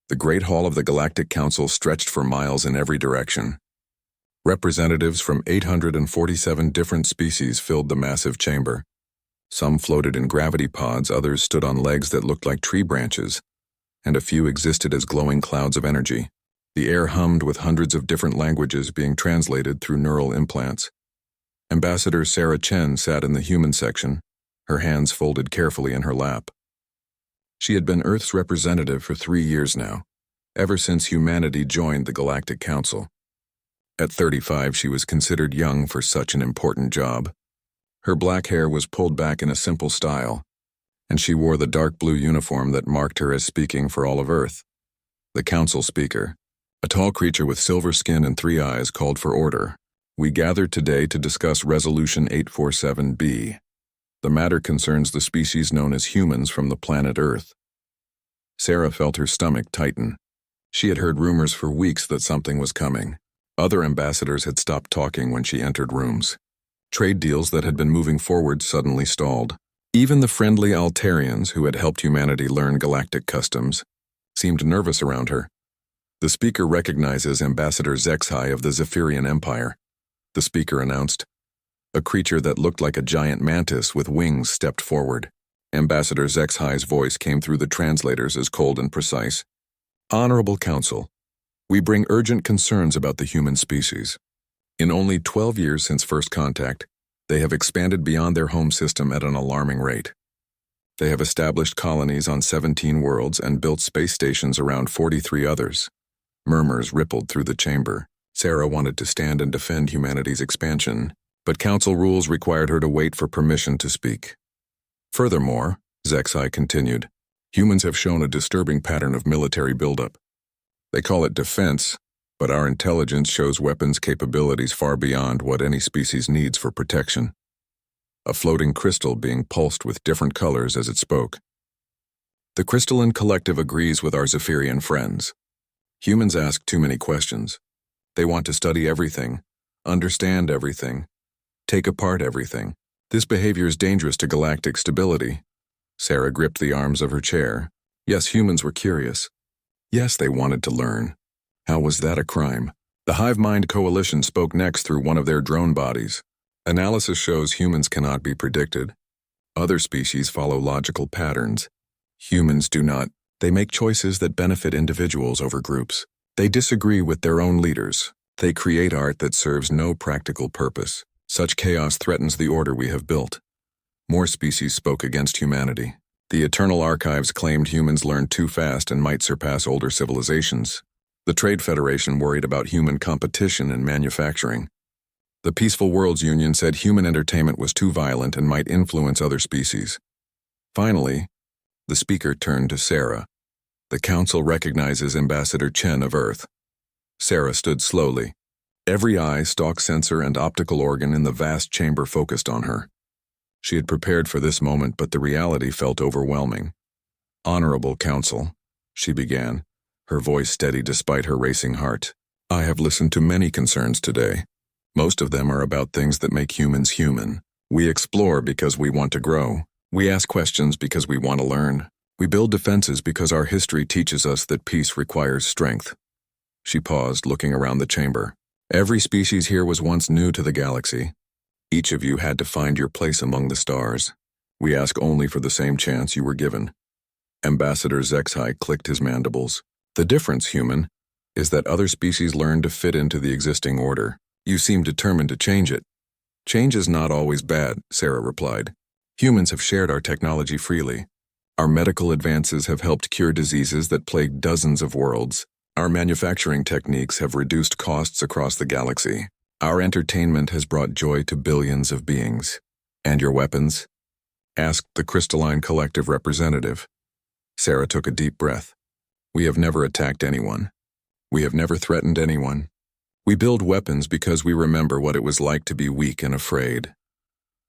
The Great Hall of the Galactic Council stretched for miles in every direction. Representatives from 847 different species filled the massive chamber. Some floated in gravity pods, others stood on legs that looked like tree branches, and a few existed as glowing clouds of energy. The air hummed with hundreds of different languages being translated through neural implants. Ambassador Sarah Chen sat in the human section, her hands folded carefully in her lap. She had been Earth's representative for 3 years now, ever since humanity joined the Galactic Council. At 35, she was considered young for such an important job. Her black hair was pulled back in a simple style, and she wore the dark blue uniform that marked her as speaking for all of Earth. The council speaker, a tall creature with silver skin and 3 eyes, called for order. We gathered today to discuss Resolution 847B. The matter concerns the species known as humans from the planet Earth. Sarah felt her stomach tighten. She had heard rumors for weeks that something was coming. Other ambassadors had stopped talking when she entered rooms. Trade deals that had been moving forward suddenly stalled. Even the friendly Altarians, who had helped humanity learn galactic customs, seemed nervous around her. The speaker recognizes Ambassador Zexhai of the Zephyrian Empire. The speaker announced. A creature that looked like a giant mantis with wings stepped forward. Ambassador Zexhai's voice came through the translators as cold and precise. Honorable Council, we bring urgent concerns about the human species. In only 12 years since first contact, they have expanded beyond their home system at an alarming rate. They have established colonies on 17 worlds and built space stations around 43 others. Murmurs rippled through the chamber. Sarah wanted to stand and defend humanity's expansion, but council rules required her to wait for permission to speak. Furthermore, Zexhai continued, humans have shown a disturbing pattern of military buildup. They call it defense, but our intelligence shows weapons capabilities far beyond what any species needs for protection. A floating crystal being pulsed with different colors as it spoke. The crystalline collective agrees with our Zephyrian friends. Humans ask too many questions. They want to study everything, understand everything, take apart everything. This behavior is dangerous to galactic stability. Sarah gripped the arms of her chair. Yes, humans were curious. Yes, they wanted to learn. How was that a crime? The Hive Mind Coalition spoke next through one of their drone bodies. Analysis shows humans cannot be predicted. Other species follow logical patterns. Humans do not. They make choices that benefit individuals over groups. They disagree with their own leaders. They create art that serves no practical purpose. Such chaos threatens the order we have built. More species spoke against humanity. The Eternal Archives claimed humans learned too fast and might surpass older civilizations. The Trade Federation worried about human competition in manufacturing. The Peaceful Worlds Union said human entertainment was too violent and might influence other species. Finally, the speaker turned to Sarah. The council recognizes Ambassador Chen of Earth. Sarah stood slowly. Every eye, stalk sensor, and optical organ in the vast chamber focused on her. She had prepared for this moment, but the reality felt overwhelming. Honorable Council, she began, her voice steady despite her racing heart. I have listened to many concerns today. Most of them are about things that make humans human. We explore because we want to grow. We ask questions because we want to learn. We build defenses because our history teaches us that peace requires strength. She paused, looking around the chamber. Every species here was once new to the galaxy. Each of you had to find your place among the stars. We ask only for the same chance you were given. Ambassador Zexhai clicked his mandibles. The difference, human, is that other species learn to fit into the existing order. You seem determined to change it. Change is not always bad, Sarah replied. Humans have shared our technology freely. Our medical advances have helped cure diseases that plague dozens of worlds. Our manufacturing techniques have reduced costs across the galaxy. Our entertainment has brought joy to billions of beings. And your weapons? Asked the crystalline collective representative. Sarah took a deep breath. We have never attacked anyone. We have never threatened anyone. We build weapons because we remember what it was like to be weak and afraid.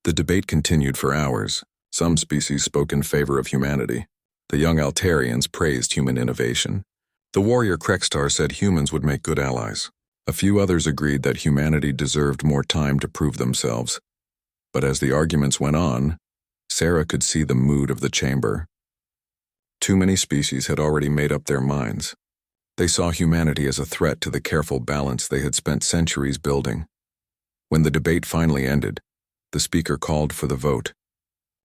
The debate continued for hours. Some species spoke in favor of humanity. The young Altarians praised human innovation. The warrior Krextar said humans would make good allies. A few others agreed that humanity deserved more time to prove themselves. But as the arguments went on, Sarah could see the mood of the chamber. Too many species had already made up their minds. They saw humanity as a threat to the careful balance they had spent centuries building. When the debate finally ended, the speaker called for the vote.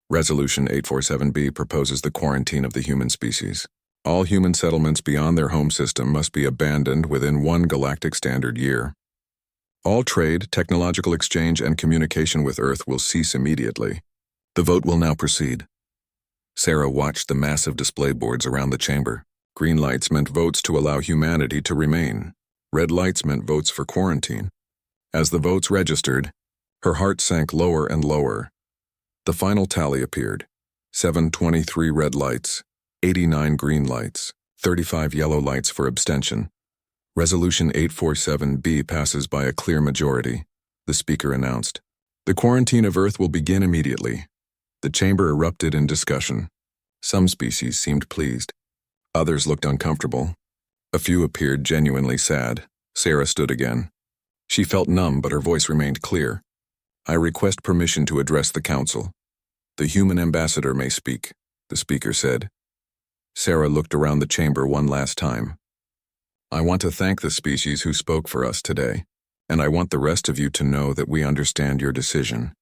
Resolution 847B proposes the quarantine of the human species. All human settlements beyond their home system must be abandoned within 1 galactic standard year. All trade, technological exchange, and communication with Earth will cease immediately. The vote will now proceed. Sarah watched the massive display boards around the chamber. Green lights meant votes to allow humanity to remain. Red lights meant votes for quarantine. As the votes registered, her heart sank lower and lower. The final tally appeared. 723 red lights, 89 green lights, 35 yellow lights for abstention. Resolution 847B passes by a clear majority, the speaker announced. The quarantine of Earth will begin immediately. The chamber erupted in discussion. Some species seemed pleased. Others looked uncomfortable. A few appeared genuinely sad. Sarah stood again. She felt numb, but her voice remained clear. I request permission to address the council. The human ambassador may speak, the speaker said. Sarah looked around the chamber one last time. I want to thank the species who spoke for us today, and I want the rest of you to know that we understand your decision.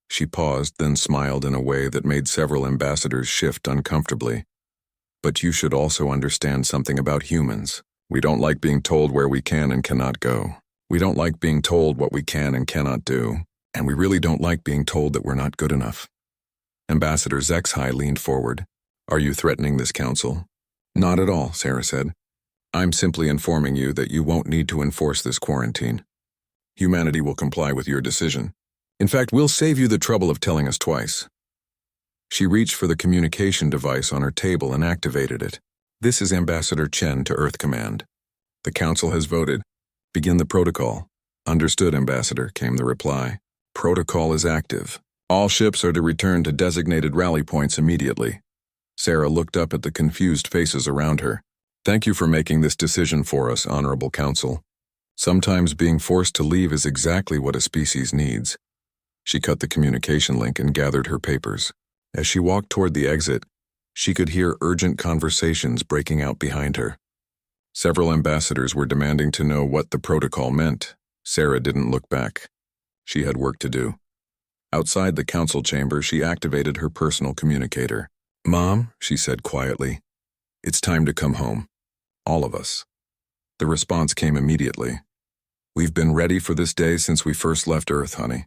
She paused, then smiled in a way that made several ambassadors shift uncomfortably. But you should also understand something about humans. We don't like being told where we can and cannot go. We don't like being told what we can and cannot do. And we really don't like being told that we're not good enough. Ambassador Zexhai leaned forward. Are you threatening this council? Not at all, Sarah said. I'm simply informing you that you won't need to enforce this quarantine. Humanity will comply with your decision. In fact, we'll save you the trouble of telling us twice. She reached for the communication device on her table and activated it. This is Ambassador Chen to Earth Command. The council has voted. Begin the protocol. Understood, Ambassador, came the reply. Protocol is active. All ships are to return to designated rally points immediately. Sarah looked up at the confused faces around her. Thank you for making this decision for us, Honorable Council. Sometimes being forced to leave is exactly what a species needs. She cut the communication link and gathered her papers. As she walked toward the exit, she could hear urgent conversations breaking out behind her. Several ambassadors were demanding to know what the protocol meant. Sarah didn't look back. She had work to do. Outside the council chamber, she activated her personal communicator. Mom, she said quietly, it's time to come home. All of us. The response came immediately. We've been ready for this day since we first left Earth, honey.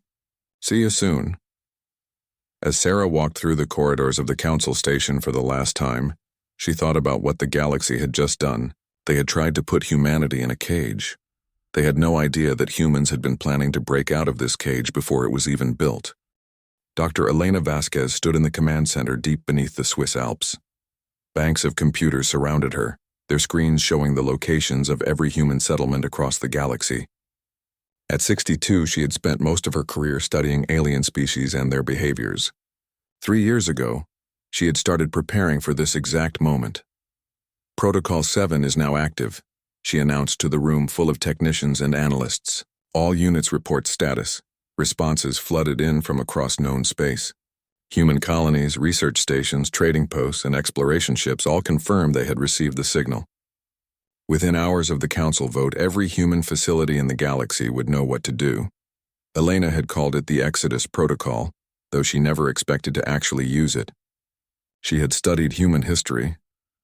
See you soon. As Sarah walked through the corridors of the council station for the last time, she thought about what the galaxy had just done. They had tried to put humanity in a cage. They had no idea that humans had been planning to break out of this cage before it was even built. Dr. Elena Vasquez stood in the command center deep beneath the Swiss Alps. Banks of computers surrounded her, their screens showing the locations of every human settlement across the galaxy. At 62, she had spent most of her career studying alien species and their behaviors. 3 years ago, she had started preparing for this exact moment. Protocol 7 is now active, she announced to the room full of technicians and analysts. All units report status. Responses flooded in from across known space. Human colonies, research stations, trading posts, and exploration ships all confirmed they had received the signal. Within hours of the council vote, every human facility in the galaxy would know what to do. Elena had called it the Exodus Protocol, though she never expected to actually use it. She had studied human history,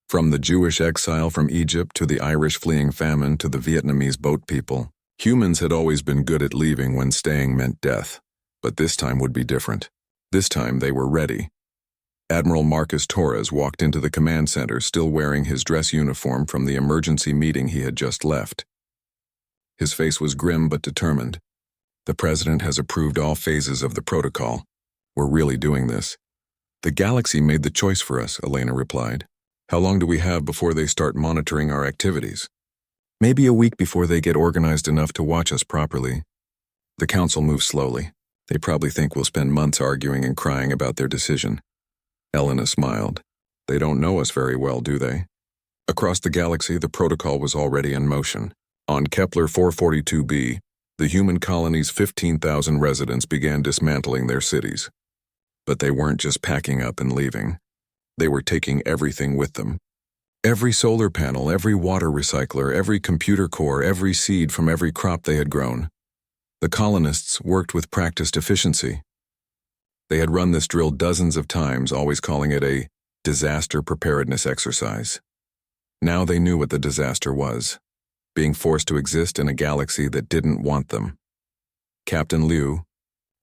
from the Jewish exile from Egypt to the Irish fleeing famine to the Vietnamese boat people. Humans had always been good at leaving when staying meant death, but this time would be different. This time they were ready. Admiral Marcus Torres walked into the command center still wearing his dress uniform from the emergency meeting he had just left. His face was grim but determined. The President has approved all phases of the protocol. We're really doing this. The galaxy made the choice for us, Elena replied. How long do we have before they start monitoring our activities? Maybe a week before they get organized enough to watch us properly. The council moves slowly. They probably think we'll spend months arguing and crying about their decision. Elena smiled. They don't know us very well, do they? Across the galaxy, the protocol was already in motion. On Kepler 442b, the human colony's 15,000 residents began dismantling their cities. But they weren't just packing up and leaving. They were taking everything with them. Every solar panel, every water recycler, every computer core, every seed from every crop they had grown. The colonists worked with practiced efficiency. They had run this drill dozens of times, always calling it a disaster preparedness exercise. Now they knew what the disaster was, being forced to exist in a galaxy that didn't want them. Captain Liu,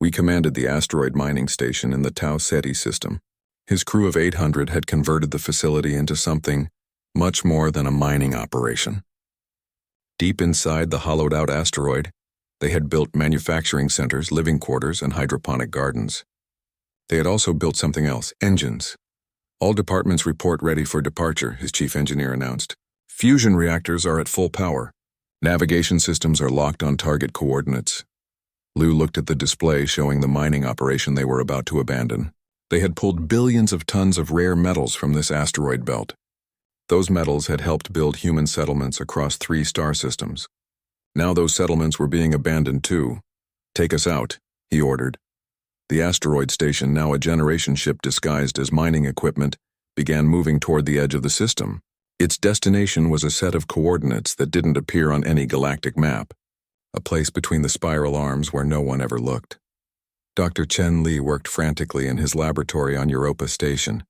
we commanded the asteroid mining station in the Tau Ceti system. His crew of 800 had converted the facility into something much more than a mining operation. Deep inside the hollowed-out asteroid, they had built manufacturing centers, living quarters, and hydroponic gardens. They had also built something else, engines. All departments report ready for departure, his chief engineer announced. Fusion reactors are at full power. Navigation systems are locked on target coordinates. Liu looked at the display showing the mining operation they were about to abandon. They had pulled billions of tons of rare metals from this asteroid belt. Those metals had helped build human settlements across 3 star systems. Now those settlements were being abandoned too. Take us out, he ordered. The asteroid station, now a generation ship disguised as mining equipment, began moving toward the edge of the system. Its destination was a set of coordinates that didn't appear on any galactic map, a place between the spiral arms where no one ever looked. Dr. Chen Li worked frantically in his laboratory on Europa Station.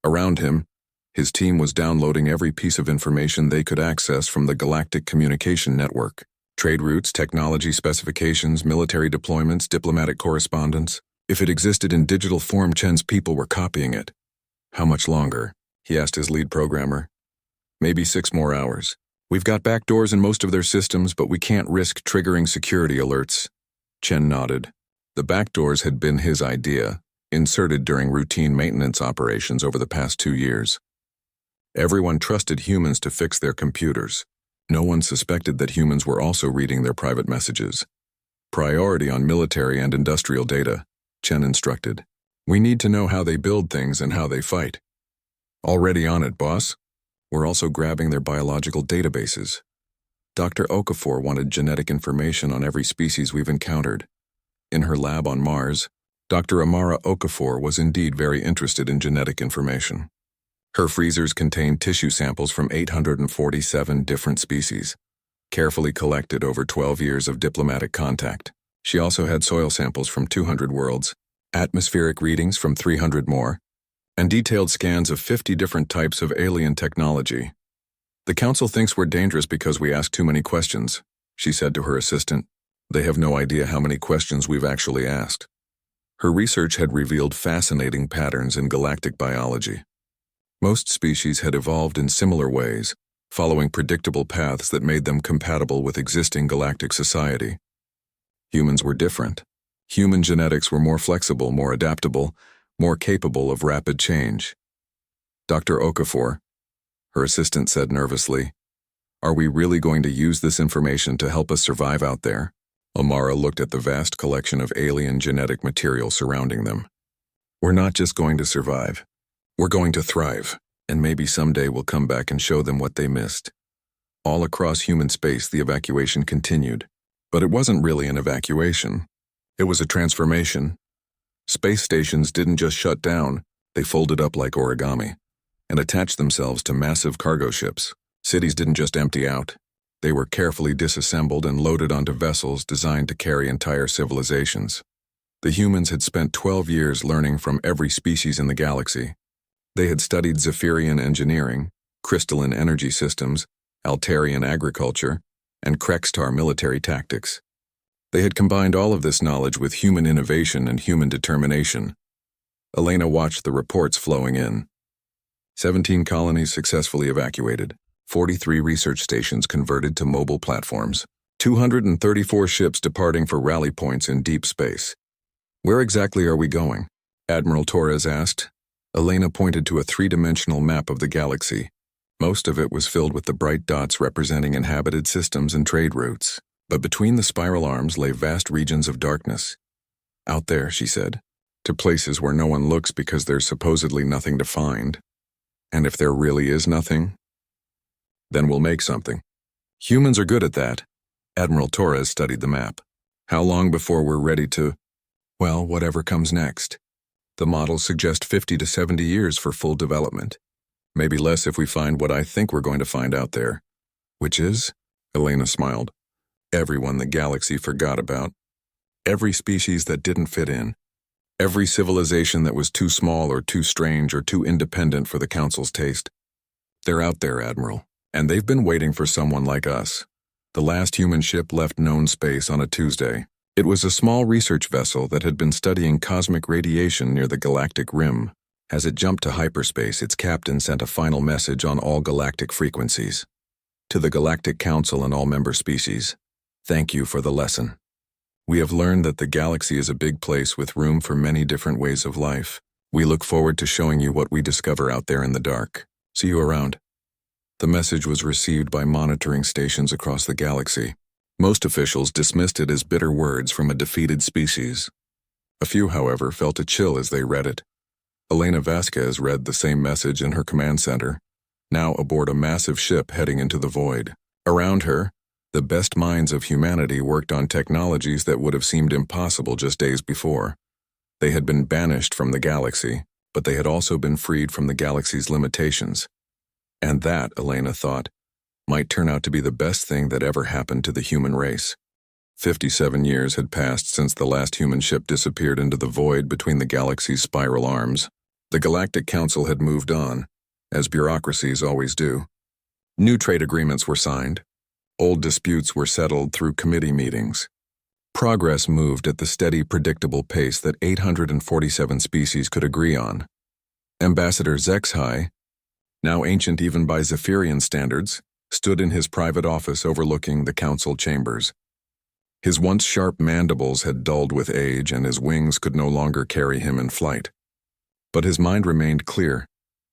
Around him, his team was downloading every piece of information they could access from the Galactic Communication Network. Trade routes, technology specifications, military deployments, diplomatic correspondence. If it existed in digital form, Chen's people were copying it. How much longer? He asked his lead programmer. Maybe 6 more hours. We've got backdoors in most of their systems, but we can't risk triggering security alerts. Chen nodded. The backdoors had been his idea, inserted during routine maintenance operations over the past 2 years. Everyone trusted humans to fix their computers. No one suspected that humans were also reading their private messages. Priority on military and industrial data, Chen instructed. We need to know how they build things and how they fight. Already on it, boss. We're also grabbing their biological databases. Dr. Okafor wanted genetic information on every species we've encountered. In her lab on Mars, Dr. Amara Okafor was indeed very interested in genetic information. Her freezers contained tissue samples from 847 different species, carefully collected over 12 years of diplomatic contact. She also had soil samples from 200 worlds, atmospheric readings from 300 more, and detailed scans of 50 different types of alien technology. The council thinks we're dangerous because we ask too many questions, she said to her assistant. They have no idea how many questions we've actually asked. Her research had revealed fascinating patterns in galactic biology. Most species had evolved in similar ways, following predictable paths that made them compatible with existing galactic society. Humans were different. Human genetics were more flexible, more adaptable, more capable of rapid change. Dr. Okafor, her assistant said nervously, are we really going to use this information to help us survive out there? Amara looked at the vast collection of alien genetic material surrounding them. We're not just going to survive. We're going to thrive, and maybe someday we'll come back and show them what they missed. All across human space, the evacuation continued. But it wasn't really an evacuation. It was a transformation. Space stations didn't just shut down, they folded up like origami, and attached themselves to massive cargo ships. Cities didn't just empty out. They were carefully disassembled and loaded onto vessels designed to carry entire civilizations. The humans had spent 12 years learning from every species in the galaxy. They had studied Zephyrian engineering, crystalline energy systems, Altarian agriculture, and Krextar military tactics. They had combined all of this knowledge with human innovation and human determination. Elena watched the reports flowing in. 17 colonies successfully evacuated, 43 research stations converted to mobile platforms, 234 ships departing for rally points in deep space. Where exactly are we going? Admiral Torres asked. Elena pointed to a 3-dimensional map of the galaxy. Most of it was filled with the bright dots representing inhabited systems and trade routes. But between the spiral arms lay vast regions of darkness. Out there, she said, to places where no one looks because there's supposedly nothing to find. And if there really is nothing, then we'll make something. Humans are good at that. Admiral Torres studied the map. How long before we're ready to, well, whatever comes next? The models suggest 50 to 70 years for full development. Maybe less if we find what I think we're going to find out there. Which is? Elena smiled. Everyone the galaxy forgot about. Every species that didn't fit in. Every civilization that was too small or too strange or too independent for the Council's taste. They're out there, Admiral, and they've been waiting for someone like us. The last human ship left known space on a Tuesday. It was a small research vessel that had been studying cosmic radiation near the galactic rim. As it jumped to hyperspace, its captain sent a final message on all galactic frequencies. To the Galactic Council and all member species, thank you for the lesson. We have learned that the galaxy is a big place with room for many different ways of life. We look forward to showing you what we discover out there in the dark. See you around. The message was received by monitoring stations across the galaxy. Most officials dismissed it as bitter words from a defeated species. A few, however, felt a chill as they read it. Elena Vasquez read the same message in her command center, now aboard a massive ship heading into the void. Around her, the best minds of humanity worked on technologies that would have seemed impossible just days before. They had been banished from the galaxy, but they had also been freed from the galaxy's limitations. And that, Elena thought, might turn out to be the best thing that ever happened to the human race. 57 years had passed since the last human ship disappeared into the void between the galaxy's spiral arms. The Galactic Council had moved on, as bureaucracies always do. New trade agreements were signed. Old disputes were settled through committee meetings. Progress moved at the steady, predictable pace that 847 species could agree on. Ambassador HFY, now ancient even by Zephyrian standards, stood in his private office overlooking the council chambers. His once sharp mandibles had dulled with age, and his wings could no longer carry him in flight. But his mind remained clear,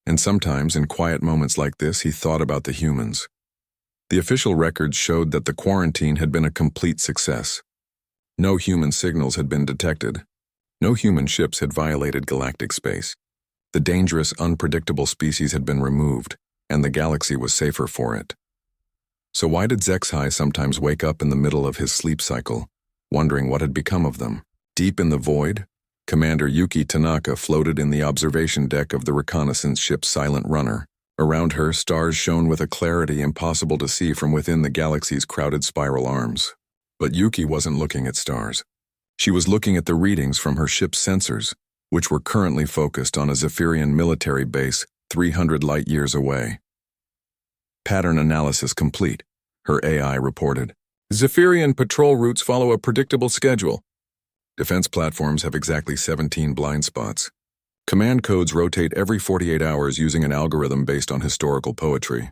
and sometimes in quiet moments like this he thought about the humans. The official records showed that the quarantine had been a complete success. No human signals had been detected. No human ships had violated galactic space. The dangerous, unpredictable species had been removed, and the galaxy was safer for it. So why did HFY sometimes wake up in the middle of his sleep cycle, wondering what had become of them? Deep in the void, Commander Yuki Tanaka floated in the observation deck of the reconnaissance ship Silent Runner. Around her, stars shone with a clarity impossible to see from within the galaxy's crowded spiral arms. But Yuki wasn't looking at stars. She was looking at the readings from her ship's sensors, which were currently focused on a Zephyrian military base 300 light-years away. Pattern analysis complete, her AI reported. Zephyrian patrol routes follow a predictable schedule. Defense platforms have exactly 17 blind spots. Command codes rotate every 48 hours using an algorithm based on historical poetry.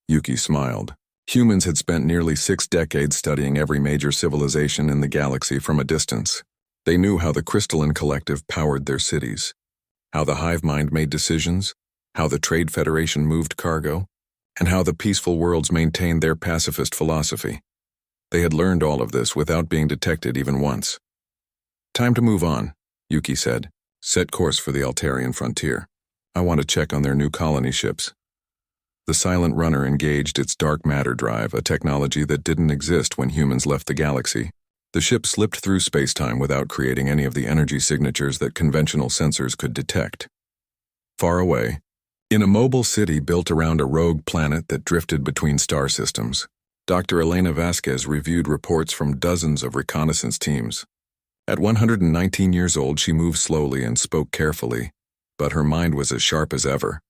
Yuki smiled. Humans had spent nearly 6 decades studying every major civilization in the galaxy from a distance. They knew how the crystalline collective powered their cities, how the hive mind made decisions, how the Trade Federation moved cargo, and how the peaceful worlds maintained their pacifist philosophy. They had learned all of this without being detected even once. Time to move on, Yuki said. Set course for the Altarian frontier. I want to check on their new colony ships. The Silent Runner engaged its dark matter drive, a technology that didn't exist when humans left the galaxy. The ship slipped through space-time without creating any of the energy signatures that conventional sensors could detect. Far away, in a mobile city built around a rogue planet that drifted between star systems, Dr. Elena Vasquez reviewed reports from dozens of reconnaissance teams. At 119 years old, she moved slowly and spoke carefully, but her mind was as sharp as ever.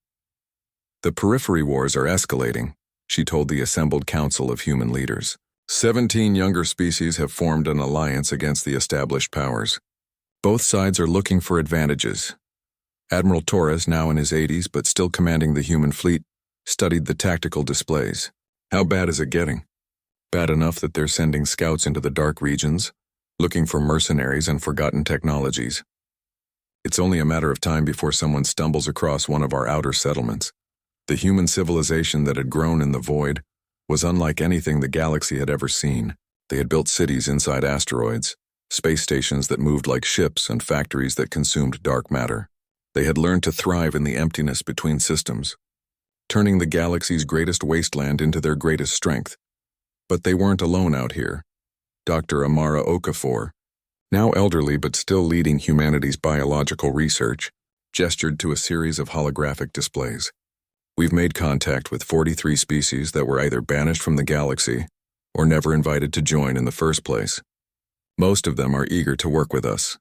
The periphery wars are escalating, she told the assembled council of human leaders. 17 younger species have formed an alliance against the established powers. Both sides are looking for advantages. Admiral Torres, now in his 80s but still commanding the human fleet, studied the tactical displays. How bad is it getting? Bad enough that they're sending scouts into the dark regions, looking for mercenaries and forgotten technologies. It's only a matter of time before someone stumbles across one of our outer settlements. The human civilization that had grown in the void was unlike anything the galaxy had ever seen. They had built cities inside asteroids, space stations that moved like ships, and factories that consumed dark matter. They had learned to thrive in the emptiness between systems, turning the galaxy's greatest wasteland into their greatest strength. But they weren't alone out here. Dr. Amara Okafor, now elderly but still leading humanity's biological research, gestured to a series of holographic displays. We've made contact with 43 species that were either banished from the galaxy or never invited to join in the first place. Most of them are eager to work with us.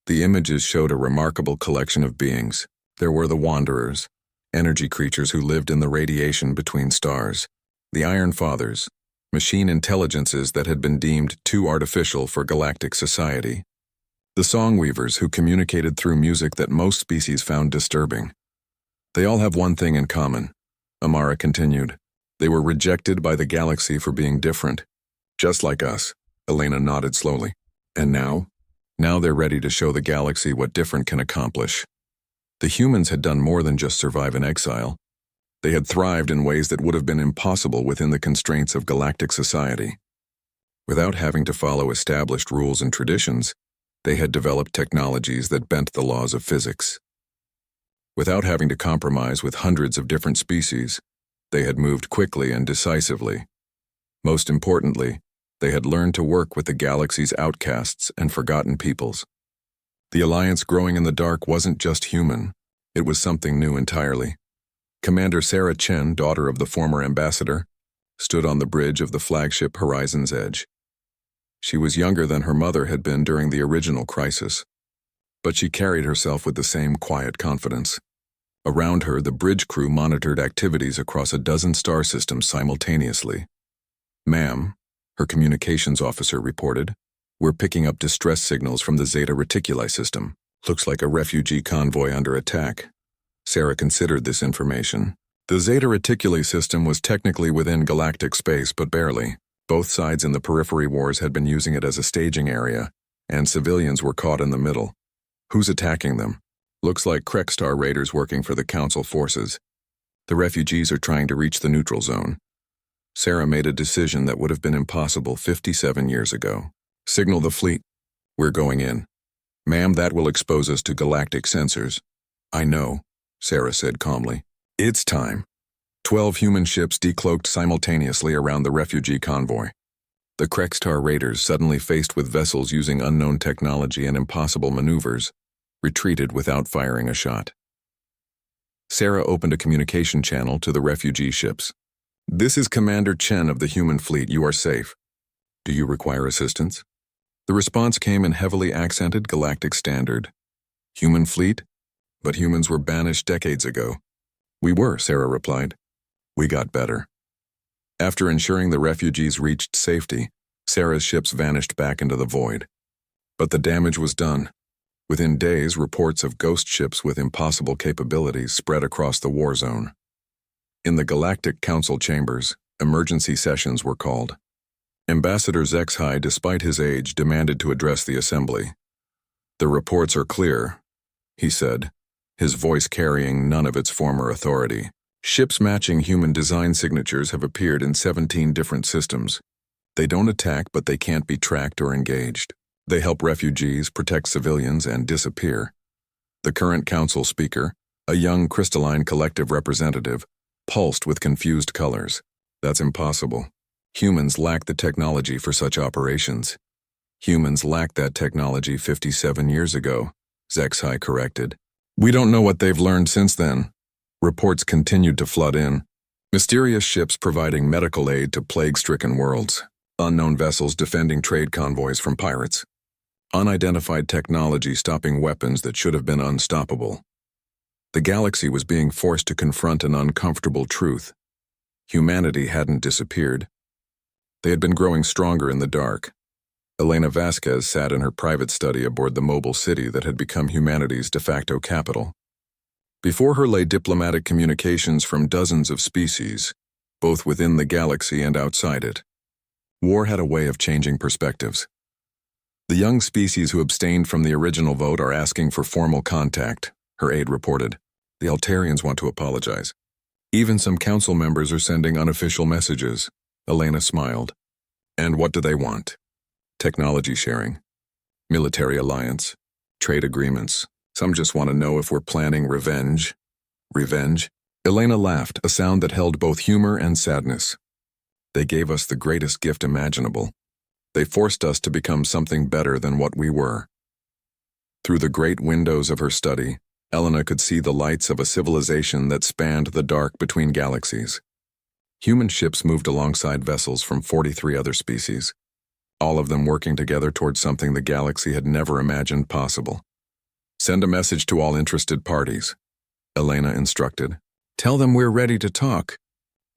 The images showed a remarkable collection of beings. There were the Wanderers, energy creatures who lived in the radiation between stars, the Iron Fathers, machine intelligences that had been deemed too artificial for galactic society, the Songweavers who communicated through music that most species found disturbing. They all have one thing in common, Amara continued. They were rejected by the galaxy for being different. Just like us, Elena nodded slowly. And now? Now they're ready to show the galaxy what different can accomplish. The humans had done more than just survive in exile. They had thrived in ways that would have been impossible within the constraints of galactic society. Without having to follow established rules and traditions, they had developed technologies that bent the laws of physics. Without having to compromise with hundreds of different species, they had moved quickly and decisively. Most importantly, they had learned to work with the galaxy's outcasts and forgotten peoples. The alliance growing in the dark wasn't just human, it was something new entirely. Commander Sarah Chen, daughter of the former ambassador, stood on the bridge of the flagship Horizon's Edge. She was younger than her mother had been during the original crisis, but she carried herself with the same quiet confidence. Around her, the bridge crew monitored activities across a dozen star systems simultaneously. "Ma'am," her communications officer reported, "we're picking up distress signals from the Zeta Reticuli system. Looks like a refugee convoy under attack." Sarah considered this information. The Zeta Reticuli system was technically within galactic space, but barely. Both sides in the periphery wars had been using it as a staging area, and civilians were caught in the middle. Who's attacking them? Looks like Krekstar raiders working for the Council forces. The refugees are trying to reach the neutral zone. Sarah made a decision that would have been impossible 57 years ago. "Signal the fleet. We're going in." "Ma'am, that will expose us to galactic sensors." "I know," Sarah said calmly. "It's time." 12 human ships decloaked simultaneously around the refugee convoy. The Krekstar raiders, suddenly faced with vessels using unknown technology and impossible maneuvers, retreated without firing a shot. Sarah opened a communication channel to the refugee ships. "This is Commander Chen of the human fleet. You are safe. Do you require assistance?" The response came in heavily accented galactic standard. "Human fleet? But humans were banished decades ago." "We were," Sarah replied. "We got better." After ensuring the refugees reached safety, Sarah's ships vanished back into the void. But the damage was done. Within days, reports of ghost ships with impossible capabilities spread across the war zone. In the Galactic Council chambers, emergency sessions were called. Ambassador Zexhai, despite his age, demanded to address the assembly. "The reports are clear," he said, his voice carrying none of its former authority. "Ships matching human design signatures have appeared in 17 different systems. They don't attack, but they can't be tracked or engaged. They help refugees, protect civilians, and disappear." The current council speaker, a young crystalline collective representative, pulsed with confused colors. "That's impossible. Humans lack the technology for such operations." "Humans lacked that technology 57 years ago," Zexhai corrected. "We don't know what they've learned since then." Reports continued to flood in. Mysterious ships providing medical aid to plague-stricken worlds. Unknown vessels defending trade convoys from pirates. Unidentified technology stopping weapons that should have been unstoppable. The galaxy was being forced to confront an uncomfortable truth. Humanity hadn't disappeared. They had been growing stronger in the dark. Elena Vasquez sat in her private study aboard the mobile city that had become humanity's de facto capital. Before her lay diplomatic communications from dozens of species, both within the galaxy and outside it. War had a way of changing perspectives. "The young species who abstained from the original vote are asking for formal contact," her aide reported. "The Altarians want to apologize. Even some council members are sending unofficial messages." Elena smiled. "And what do they want?" "Technology sharing. Military alliance. Trade agreements. Some just want to know if we're planning revenge." "Revenge?" Elena laughed, a sound that held both humor and sadness. "They gave us the greatest gift imaginable. They forced us to become something better than what we were." Through the great windows of her study, Elena could see the lights of a civilization that spanned the dark between galaxies. Human ships moved alongside vessels from 43 other species, all of them working together towards something the galaxy had never imagined possible. "Send a message to all interested parties," Elena instructed. "Tell them we're ready to talk,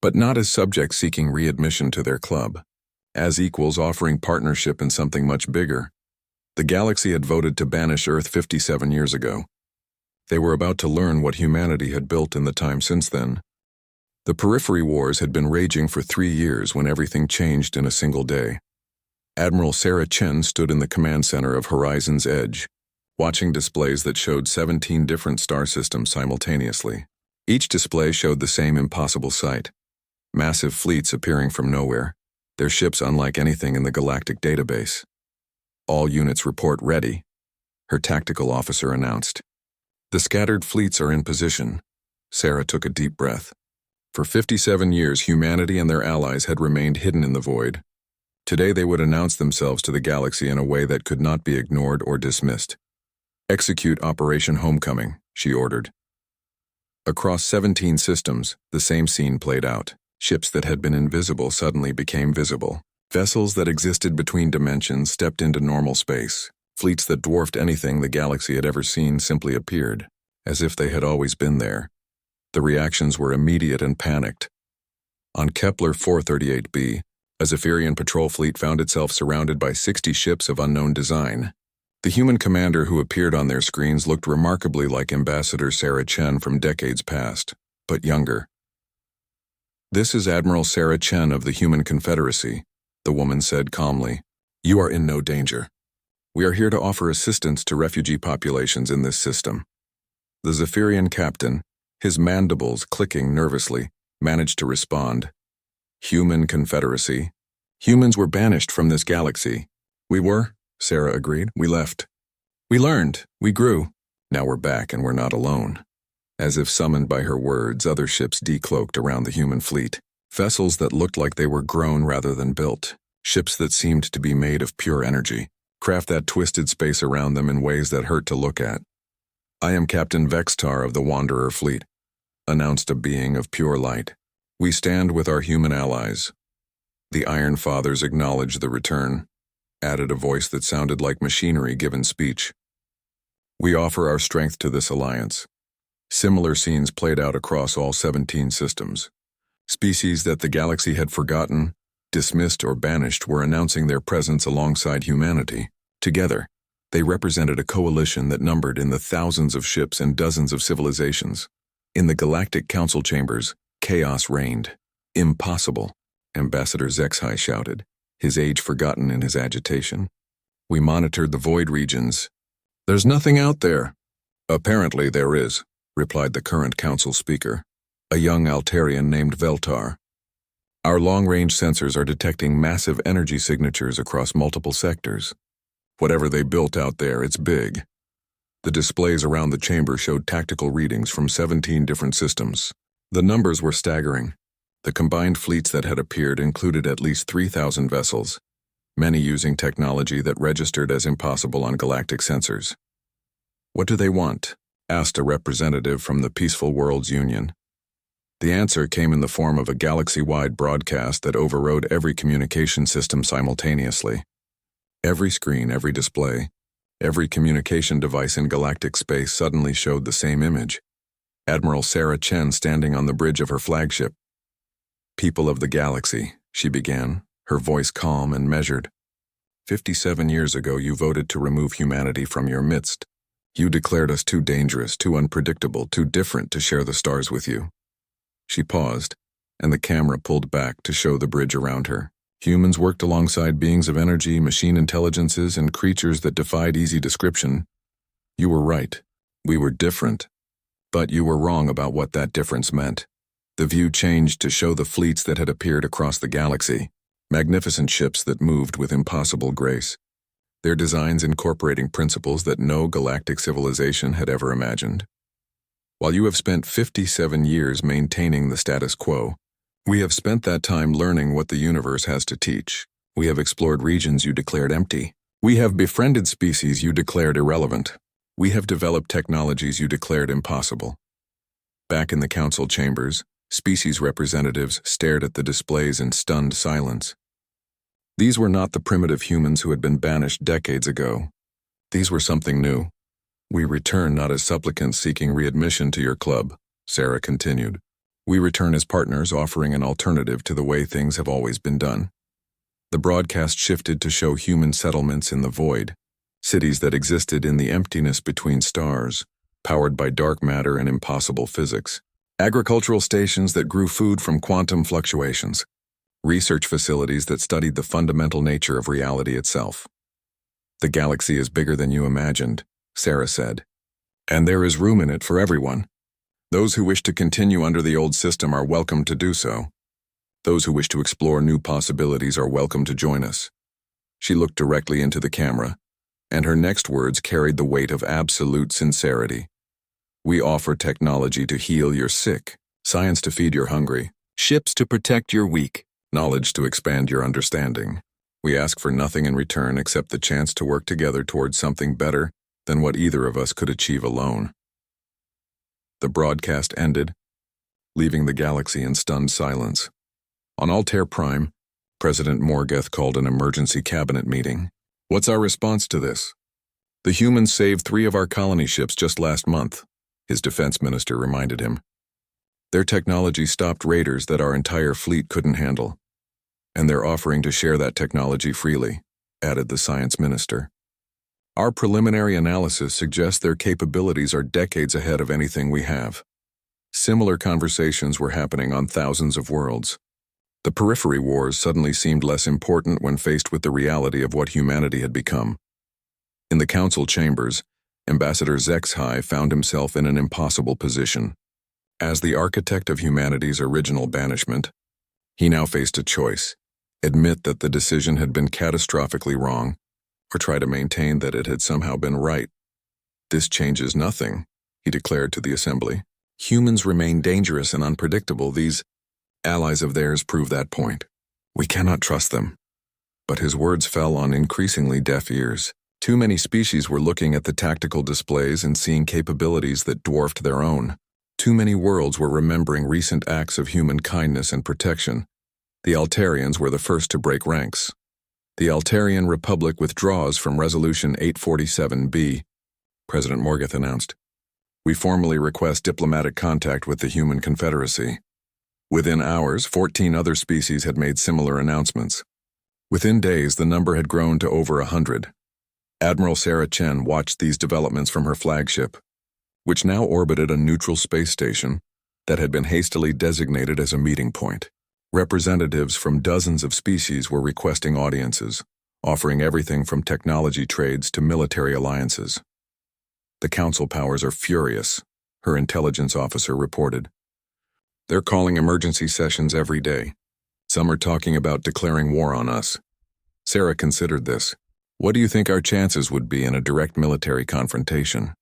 but not as subjects seeking readmission to their club, as equals offering partnership in something much bigger." The galaxy had voted to banish Earth 57 years ago. They were about to learn what humanity had built in the time since then. The periphery wars had been raging for 3 years when everything changed in a single day. Admiral Sarah Chen stood in the command center of Horizon's Edge, watching displays that showed 17 different star systems simultaneously. Each display showed the same impossible sight: massive fleets appearing from nowhere, their ships unlike anything in the galactic database. "All units report ready," her tactical officer announced. "The scattered fleets are in position." Sarah took a deep breath. For 57 years, humanity and their allies had remained hidden in the void. Today they would announce themselves to the galaxy in a way that could not be ignored or dismissed. "Execute Operation Homecoming," she ordered. Across 17 systems, the same scene played out. Ships that had been invisible suddenly became visible. Vessels that existed between dimensions stepped into normal space. Fleets that dwarfed anything the galaxy had ever seen simply appeared, as if they had always been there. The reactions were immediate and panicked. On Kepler 438b, a Zephyrian patrol fleet found itself surrounded by 60 ships of unknown design. The human commander who appeared on their screens looked remarkably like Ambassador Sarah Chen from decades past, but younger. "This is Admiral Sarah Chen of the Human Confederacy," the woman said calmly. "You are in no danger. We are here to offer assistance to refugee populations in this system." The Zephyrian captain, his mandibles clicking nervously, managed to respond. "Human Confederacy. Humans were banished from this galaxy." "We were," Sarah agreed. "We left. We learned. We grew. Now we're back and we're not alone." As if summoned by her words, other ships decloaked around the human fleet. Vessels that looked like they were grown rather than built. Ships that seemed to be made of pure energy. Craft that twisted space around them in ways that hurt to look at. "I am Captain Vextar of the Wanderer Fleet," announced a being of pure light. "We stand with our human allies." "The Iron Fathers acknowledge the return," added a voice that sounded like machinery given speech. "We offer our strength to this alliance." Similar scenes played out across all 17 systems. Species that the galaxy had forgotten, dismissed, or banished were announcing their presence alongside humanity. Together, they represented a coalition that numbered in the thousands of ships and dozens of civilizations. In the Galactic Council chambers, chaos reigned. "Impossible," Ambassador Zexhai shouted, his age forgotten in his agitation. "We monitored the void regions. There's nothing out there." "Apparently there is," replied the current council speaker, a young Altarian named Veltar. "Our long-range sensors are detecting massive energy signatures across multiple sectors. Whatever they built out there, it's big." The displays around the chamber showed tactical readings from 17 different systems. The numbers were staggering. The combined fleets that had appeared included at least 3,000 vessels, many using technology that registered as impossible on galactic sensors. "What do they want?" asked a representative from the Peaceful Worlds Union. The answer came in the form of a galaxy-wide broadcast that overrode every communication system simultaneously. Every screen, every display, every communication device in galactic space suddenly showed the same image: Admiral Sarah Chen standing on the bridge of her flagship. "People of the galaxy," she began, her voice calm and measured. 57 years ago you voted to remove humanity from your midst. You declared us too dangerous, too unpredictable, too different to share the stars with you." She paused, and the camera pulled back to show the bridge around her. "Humans worked alongside beings of energy, machine intelligences, and creatures that defied easy description. You were right. We were different. But you were wrong about what that difference meant." The view changed to show the fleets that had appeared across the galaxy, magnificent ships that moved with impossible grace, their designs incorporating principles that no galactic civilization had ever imagined. "While you have spent 57 years maintaining the status quo, we have spent that time learning what the universe has to teach. We have explored regions you declared empty. We have befriended species you declared irrelevant. We have developed technologies you declared impossible. Back in the council chambers, species representatives stared at the displays in stunned silence. These were not the primitive humans who had been banished decades ago. These were something new. We return not as supplicants seeking readmission to your club, Sarah continued. We return as partners offering an alternative to the way things have always been done. The broadcast shifted to show human settlements in the void, cities that existed in the emptiness between stars, powered by dark matter and impossible physics. Agricultural stations that grew food from quantum fluctuations. Research facilities that studied the fundamental nature of reality itself. The galaxy is bigger than you imagined, Sarah said. And there is room in it for everyone. Those who wish to continue under the old system are welcome to do so. Those who wish to explore new possibilities are welcome to join us. She looked directly into the camera, and her next words carried the weight of absolute sincerity. We offer technology to heal your sick, science to feed your hungry, ships to protect your weak, knowledge to expand your understanding. We ask for nothing in return except the chance to work together towards something better than what either of us could achieve alone. The broadcast ended, leaving the galaxy in stunned silence. On Altair Prime, President Morgoth called an emergency cabinet meeting. What's our response to this? The humans saved 3 of our colony ships just last month, his defense minister reminded him. Their technology stopped raiders that our entire fleet couldn't handle. And they're offering to share that technology freely, added the science minister. Our preliminary analysis suggests their capabilities are decades ahead of anything we have. Similar conversations were happening on thousands of worlds. The periphery wars suddenly seemed less important when faced with the reality of what humanity had become. In the council chambers, Ambassador Zexhai found himself in an impossible position. As the architect of humanity's original banishment, he now faced a choice: admit that the decision had been catastrophically wrong, or try to maintain that it had somehow been right. This changes nothing, he declared to the assembly. Humans remain dangerous and unpredictable. These allies of theirs prove that point. We cannot trust them. But his words fell on increasingly deaf ears. Too many species were looking at the tactical displays and seeing capabilities that dwarfed their own. Too many worlds were remembering recent acts of human kindness and protection. The Altarians were the first to break ranks. The Altarian Republic withdraws from Resolution 847B, President Morgoth announced. We formally request diplomatic contact with the Human Confederacy. Within hours, 14 other species had made similar announcements. Within days, the number had grown to over 100. Admiral Sarah Chen watched these developments from her flagship, which now orbited a neutral space station that had been hastily designated as a meeting point. Representatives from dozens of species were requesting audiences, offering everything from technology trades to military alliances. The council powers are furious, her intelligence officer reported. They're calling emergency sessions every day. Some are talking about declaring war on us. Sarah considered this. What do you think our chances would be in a direct military confrontation?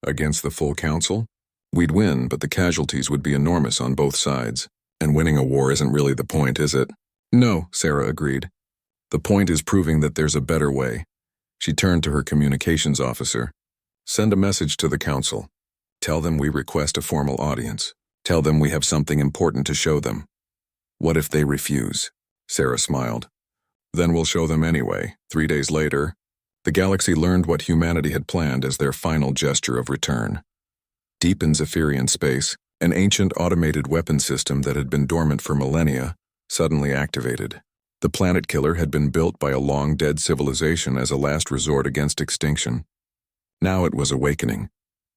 Against the full council? We'd win, but the casualties would be enormous on both sides. And winning a war isn't really the point, is it? No, Sarah agreed. The point is proving that there's a better way. She turned to her communications officer. Send a message to the council. Tell them we request a formal audience. Tell them we have something important to show them. What if they refuse? Sarah smiled. Then we'll show them anyway. 3 days later, the galaxy learned what humanity had planned as their final gesture of return. Deep in Zephyrian space, an ancient automated weapon system that had been dormant for millennia suddenly activated. The planet killer had been built by a long-dead civilization as a last resort against extinction. Now it was awakening,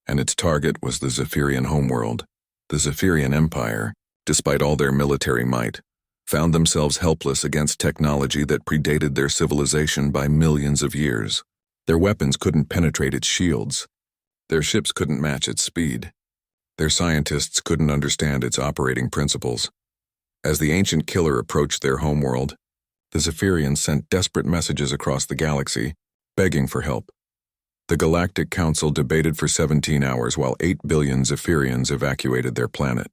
and its target was the Zephyrian homeworld. The Zephyrian Empire, despite all their military might, found themselves helpless against technology that predated their civilization by millions of years. Their weapons couldn't penetrate its shields. Their ships couldn't match its speed. Their scientists couldn't understand its operating principles. As the ancient killer approached their homeworld, the Zephyrians sent desperate messages across the galaxy, begging for help. The Galactic Council debated for 17 hours while 8 billion Zephyrians evacuated their planet.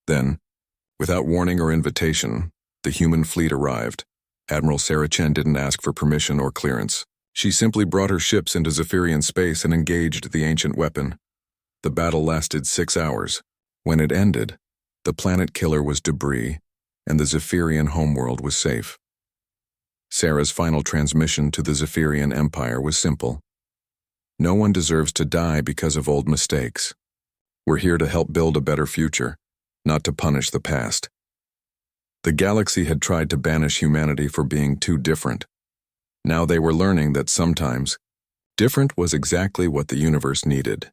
Then, without warning or invitation, the human fleet arrived. Admiral Sarah Chen didn't ask for permission or clearance. She simply brought her ships into Zephyrian space and engaged the ancient weapon. The battle lasted 6 hours. When it ended, the planet killer was debris, and the Zephyrian homeworld was safe. Sarah's final transmission to the Zephyrian Empire was simple. No one deserves to die because of old mistakes. We're here to help build a better future, not to punish the past. The galaxy had tried to banish humanity for being too different. Now they were learning that sometimes, different was exactly what the universe needed.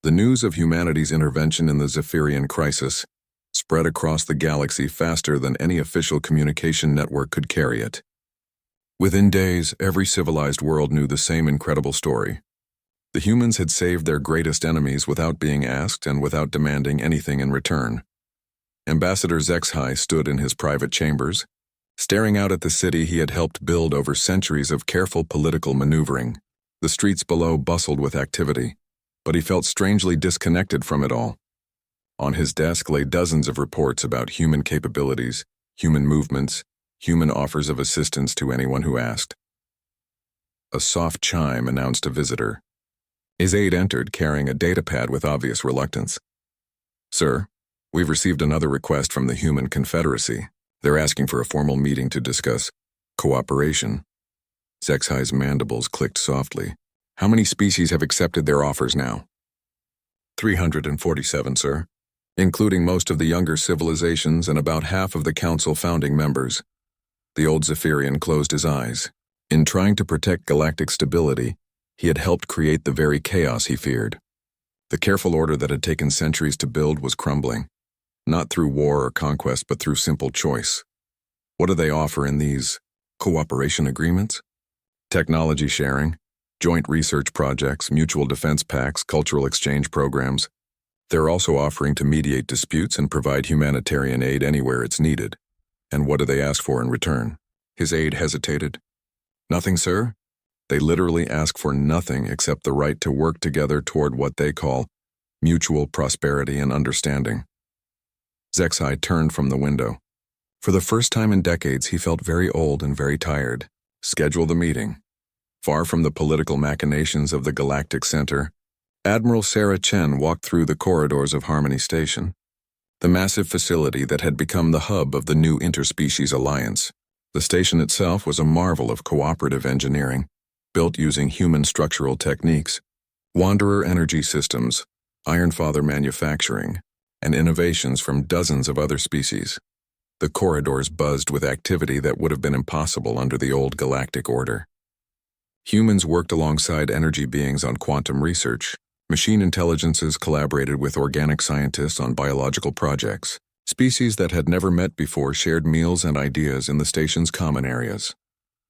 The news of humanity's intervention in the Zephyrian crisis spread across the galaxy faster than any official communication network could carry it. Within days, every civilized world knew the same incredible story. The humans had saved their greatest enemies without being asked and without demanding anything in return. Ambassador HFY stood in his private chambers, staring out at the city he had helped build over centuries of careful political maneuvering. The streets below bustled with activity, but he felt strangely disconnected from it all. On his desk lay dozens of reports about human capabilities, human movements, human offers of assistance to anyone who asked. A soft chime announced a visitor. His aide entered, carrying a datapad with obvious reluctance. "Sir, we've received another request from the Human Confederacy. They're asking for a formal meeting to discuss cooperation." HFY's mandibles clicked softly. "How many species have accepted their offers now?" 347, sir, including most of the younger civilizations and about half of the Council founding members. The old Zephyrian closed his eyes. In trying to protect galactic stability, he had helped create the very chaos he feared. The careful order that had taken centuries to build was crumbling, not through war or conquest, but through simple choice. What do they offer in these cooperation agreements? Technology sharing, joint research projects, mutual defense pacts, cultural exchange programs. They're also offering to mediate disputes and provide humanitarian aid anywhere it's needed. And what do they ask for in return? His aide hesitated. "Nothing, sir. They literally ask for nothing except the right to work together toward what they call mutual prosperity and understanding." HFY turned from the window. For the first time in decades, he felt very old and very tired. Schedule the meeting. Far from the political machinations of the Galactic Center, Admiral Sarah Chen walked through the corridors of Harmony Station, the massive facility that had become the hub of the new interspecies alliance. The station itself was a marvel of cooperative engineering, built using human structural techniques, Wanderer energy systems, Ironfather manufacturing, and innovations from dozens of other species. The corridors buzzed with activity that would have been impossible under the old galactic order. Humans worked alongside energy beings on quantum research. Machine intelligences collaborated with organic scientists on biological projects. Species that had never met before shared meals and ideas in the station's common areas.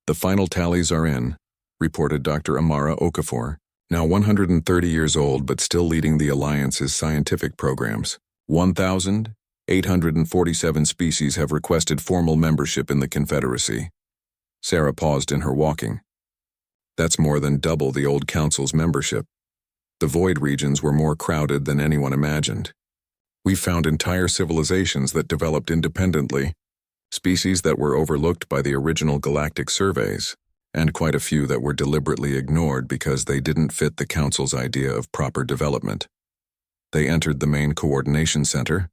"The final tallies are in," reported Dr. Amara Okafor, now 130 years old but still leading the Alliance's scientific programs. 1,847 species have requested formal membership in the Confederacy. Sarah paused in her walking. That's more than double the old Council's membership. The void regions were more crowded than anyone imagined. We found entire civilizations that developed independently, species that were overlooked by the original galactic surveys, and quite a few that were deliberately ignored because they didn't fit the Council's idea of proper development. They entered the main coordination center,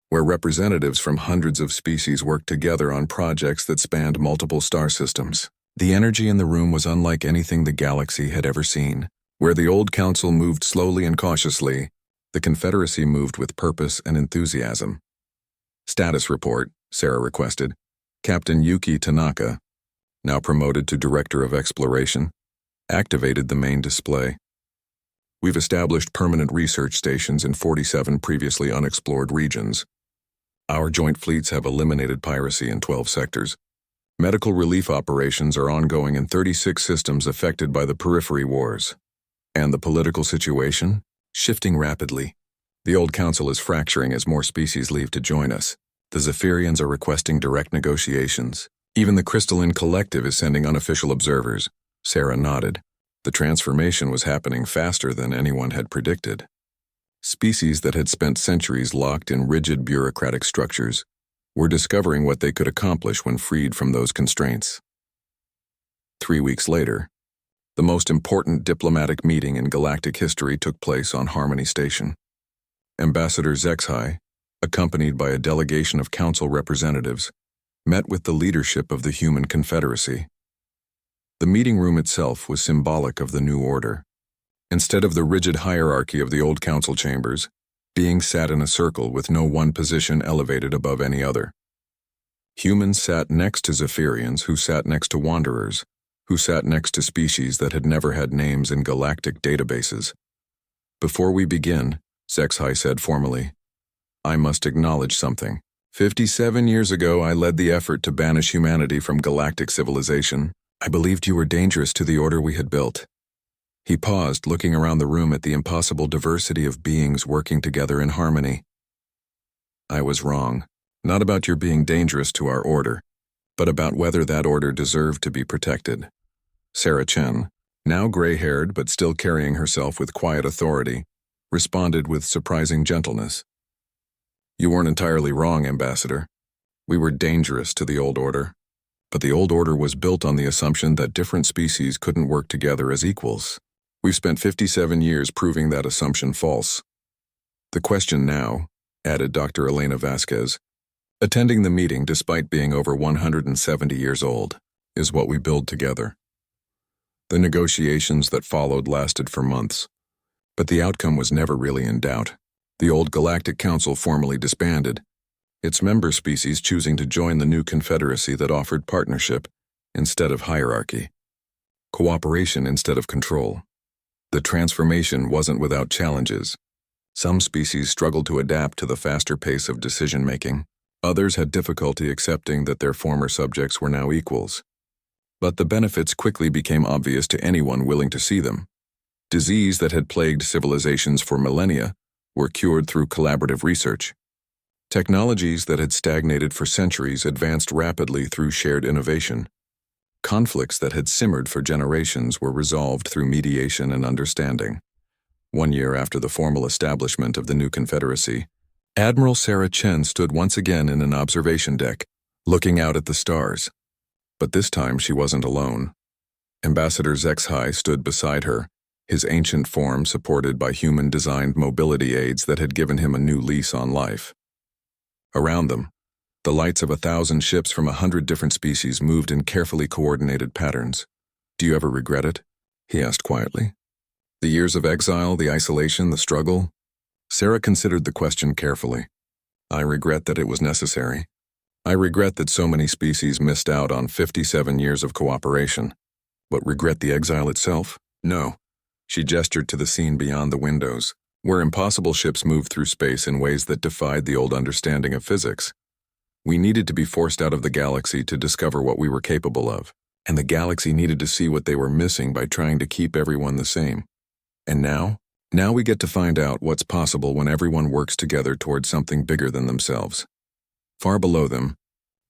where representatives from hundreds of species worked together on projects that spanned multiple star systems. The energy in the room was unlike anything the galaxy had ever seen. Where the old Council moved slowly and cautiously, the Confederacy moved with purpose and enthusiasm. "Status report," Sarah requested. Captain Yuki Tanaka, now promoted to Director of Exploration, activated the main display. "We've established permanent research stations in 47 previously unexplored regions. Our joint fleets have eliminated piracy in 12 sectors. Medical relief operations are ongoing in 36 systems affected by the periphery wars. And the political situation? Shifting rapidly. The old Council is fracturing as more species leave to join us. The Zephyrians are requesting direct negotiations. Even the Crystalline Collective is sending unofficial observers." Sarah nodded. The transformation was happening faster than anyone had predicted. Species that had spent centuries locked in rigid bureaucratic structures were discovering what they could accomplish when freed from those constraints. 3 weeks later, The most important diplomatic meeting in galactic history took place on Harmony Station. Ambassador Zexhai, accompanied by a delegation of council representatives, met with the leadership of the Human Confederacy. The meeting room itself was symbolic of the new order. Instead of the rigid hierarchy of the old council chambers, beings sat in a circle with no one position elevated above any other. Humans sat next to Zephyrians, who sat next to Wanderers, who sat next to species that had never had names in galactic databases. "Before we begin," Zexhai said formally, "I must acknowledge something. 57 years ago, I led the effort to banish humanity from galactic civilization. I believed you were dangerous to the order we had built." He paused, looking around the room at the impossible diversity of beings working together in harmony. "I was wrong, not about your being dangerous to our order, but about whether that order deserved to be protected." Sarah Chen, now gray-haired but still carrying herself with quiet authority, responded with surprising gentleness. "You weren't entirely wrong, Ambassador. We were dangerous to the old order. But the old order was built on the assumption that different species couldn't work together as equals. We've spent 57 years proving that assumption false. The question now," added Dr. Elena Vasquez, attending the meeting despite being over 170 years old, "is what we build together." The negotiations that followed lasted for months, but the outcome was never really in doubt. The old Galactic Council formally disbanded, its member species choosing to join the new confederacy that offered partnership instead of hierarchy, cooperation instead of control. The transformation wasn't without challenges. Some species struggled to adapt to the faster pace of decision-making. Others had difficulty accepting that their former subjects were now equals. But the benefits quickly became obvious to anyone willing to see them. Disease that had plagued civilizations for millennia were cured through collaborative research. Technologies that had stagnated for centuries advanced rapidly through shared innovation. Conflicts that had simmered for generations were resolved through mediation and understanding. 1 year after the formal establishment of the new confederacy, Admiral Sarah Chen stood once again in an observation deck, looking out at the stars. But this time she wasn't alone. Ambassador Zexhai stood beside her, his ancient form supported by human-designed mobility aids that had given him a new lease on life. Around them, the lights of 1,000 ships from 100 different species moved in carefully coordinated patterns. "Do you ever regret it?" he asked quietly. "The years of exile, the isolation, the struggle?" Sarah considered the question carefully. "I regret that it was necessary. I regret that so many species missed out on 57 years of cooperation. But regret the exile itself? No." She gestured to the scene beyond the windows, where impossible ships moved through space in ways that defied the old understanding of physics. We needed to be forced out of the galaxy to discover what we were capable of, and the galaxy needed to see what they were missing by trying to keep everyone the same. And now we get to find out what's possible when everyone works together towards something bigger than themselves. Far below them,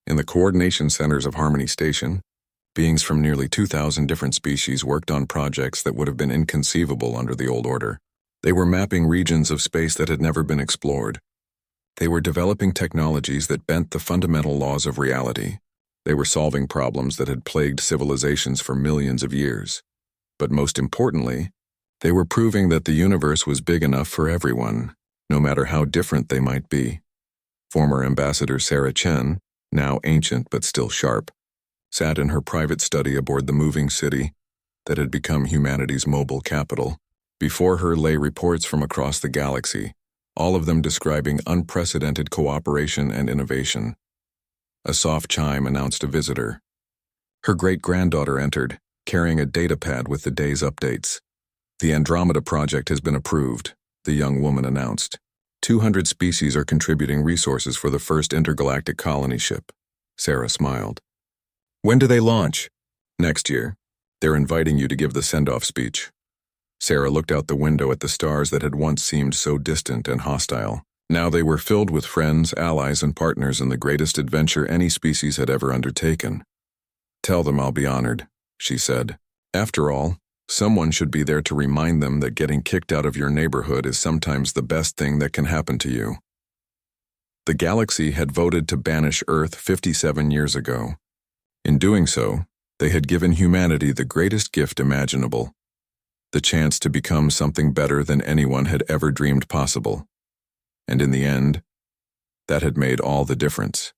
in the coordination centers of Harmony Station, beings from nearly 2,000 different species worked on projects that would have been inconceivable under the old order. They were mapping regions of space that had never been explored. They were developing technologies that bent the fundamental laws of reality. They were solving problems that had plagued civilizations for millions of years. But most importantly, they were proving that the universe was big enough for everyone, no matter how different they might be. Former Ambassador Sarah Chen, now ancient but still sharp, sat in her private study aboard the moving city that had become humanity's mobile capital. Before her lay reports from across the galaxy, all of them describing unprecedented cooperation and innovation. A soft chime announced a visitor. Her great-granddaughter entered, carrying a datapad with the day's updates. "The Andromeda project has been approved," the young woman announced. 200 species are contributing resources for the first intergalactic colony ship. Sarah smiled. "When do they launch?" "Next year. They're inviting you to give the send-off speech." Sarah looked out the window at the stars that had once seemed so distant and hostile. Now they were filled with friends, allies, and partners in the greatest adventure any species had ever undertaken. "Tell them I'll be honored," she said. "After all, someone should be there to remind them that getting kicked out of your neighborhood is sometimes the best thing that can happen to you." The galaxy had voted to banish Earth 57 years ago. In doing so, They had given humanity the greatest gift imaginable, the chance to become something better than anyone had ever dreamed possible. And in the end, that had made all the difference.